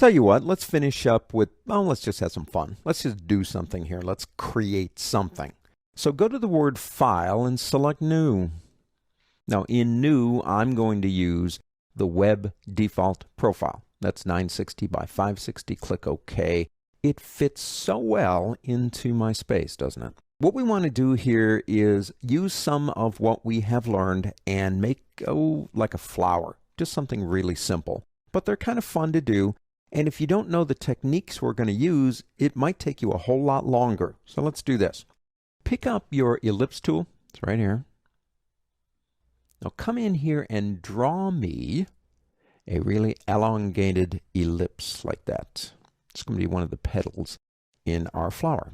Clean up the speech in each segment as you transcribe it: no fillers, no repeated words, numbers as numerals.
Tell you what, let's finish up with, well, let's just have some fun. Let's just do something here. Let's create something. So go to the word File and select New. Now in New, I'm going to use the Web Default Profile. That's 960 by 560. Click OK. It fits so well into my space, doesn't it? What we want to do here is use some of what we have learned and make, like a flower. Just something really simple. But they're kind of fun to do. And if you don't know the techniques we're going to use, it might take you a whole lot longer. So let's do this. Pick up your ellipse tool. It's right here. Now come in here and draw me a really elongated ellipse like that. It's going to be one of the petals in our flower.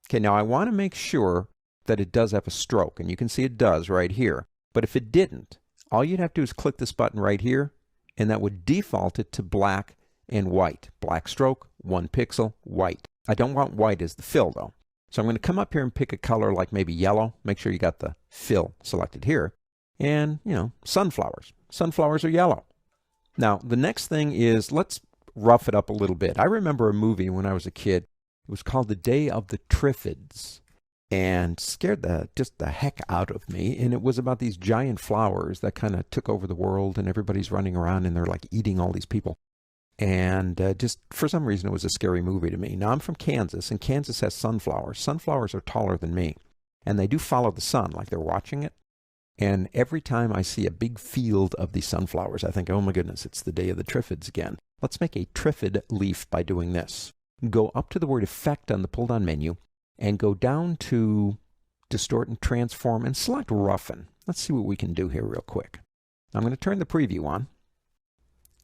Okay, now I want to make sure that it does have a stroke, and you can see it does right here. But if it didn't, all you'd have to do is click this button right here, and that would default it to black and white. Black stroke, 1 pixel, white. I don't want white as the fill though. So I'm going to come up here and pick a color like maybe yellow. Make sure you got the fill selected here. And, sunflowers. Sunflowers are yellow. Now, the next thing is, let's rough it up a little bit. I remember a movie when I was a kid. It was called The Day of the Triffids, and scared just the heck out of me. And it was about these giant flowers that kind of took over the world, and everybody's running around and they're like eating all these people. And just for some reason, it was a scary movie to me. Now, I'm from Kansas, and Kansas has sunflowers. Sunflowers are taller than me, and they do follow the sun like they're watching it. And every time I see a big field of these sunflowers, I think, oh my goodness, it's the Day of the Triffids again. Let's make a triffid leaf by doing this. Go up to the word Effect on the pull-down menu and go down to Distort and Transform and select Roughen. Let's see what we can do here real quick. I'm going to turn the preview on,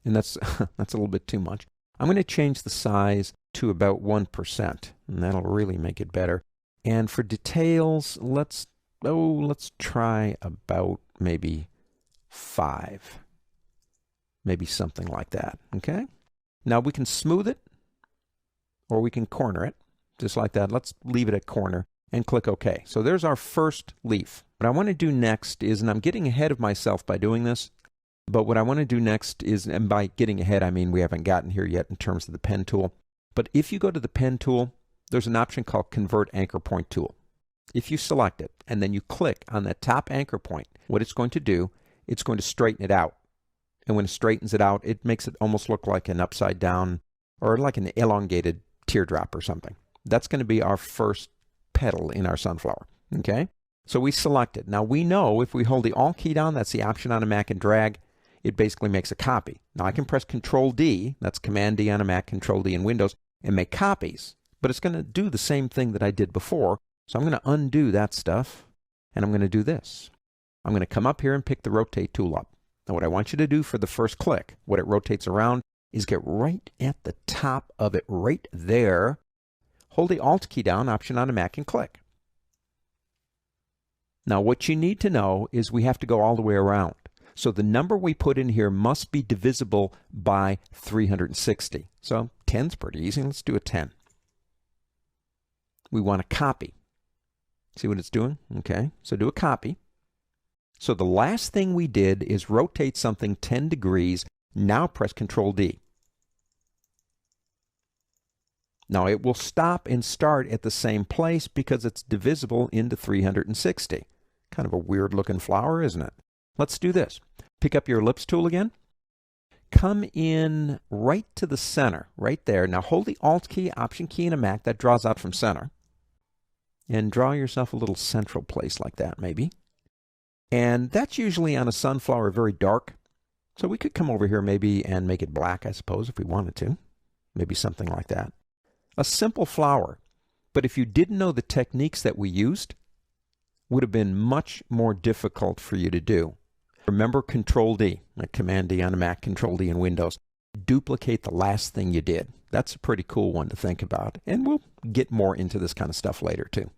and that's a little bit too much. I'm going to change the size to about 1%, and that'll really make it better. And for details, let's try about maybe 5. Maybe something like that, okay? Now we can smooth it, or we can corner it, just like that. Let's leave it at corner and click OK. So there's our first leaf. What I want to do next is, and I'm getting ahead of myself by doing this, but what I want to do next is, and by getting ahead, I mean we haven't gotten here yet in terms of the pen tool, but if you go to the pen tool, there's an option called Convert Anchor Point Tool. If you select it, and then you click on that top anchor point, what it's going to do, it's going to straighten it out. And when it straightens it out, it makes it almost look like an upside down, or like an elongated teardrop or something. That's going to be our first petal in our sunflower, okay? So we select it. Now we know if we hold the Alt key down, that's the option on a Mac, and drag, it basically makes a copy. Now I can press Control D, that's Command D on a Mac, Control D in Windows, and make copies. But it's going to do the same thing that I did before. So I'm going to undo that stuff, and I'm going to do this. I'm going to come up here and pick the Rotate tool up. Now what I want you to do for the first click, what it rotates around, is get right at the top of it, right there. Hold the Alt key down, option on a Mac, and click. Now what you need to know is we have to go all the way around. So the number we put in here must be divisible by 360. So 10's pretty easy. Let's do a 10. We want to copy. See what it's doing? Okay, so do a copy. So the last thing we did is rotate something 10 degrees. Now press Control D. Now it will stop and start at the same place because it's divisible into 360. Kind of a weird looking flower, isn't it? Let's do this. Pick up your ellipse tool again. Come in right to the center, right there. Now hold the Alt key, Option key in a Mac, that draws out from center. And draw yourself a little central place like that, maybe. And that's usually on a sunflower very dark. So we could come over here maybe and make it black, I suppose, if we wanted to. Maybe something like that. A simple flower. But if you didn't know the techniques that we used, would have been much more difficult for you to do. Remember Control D, like Command D on a Mac, Control D in Windows. Duplicate the last thing you did. That's a pretty cool one to think about. And we'll get more into this kind of stuff later too.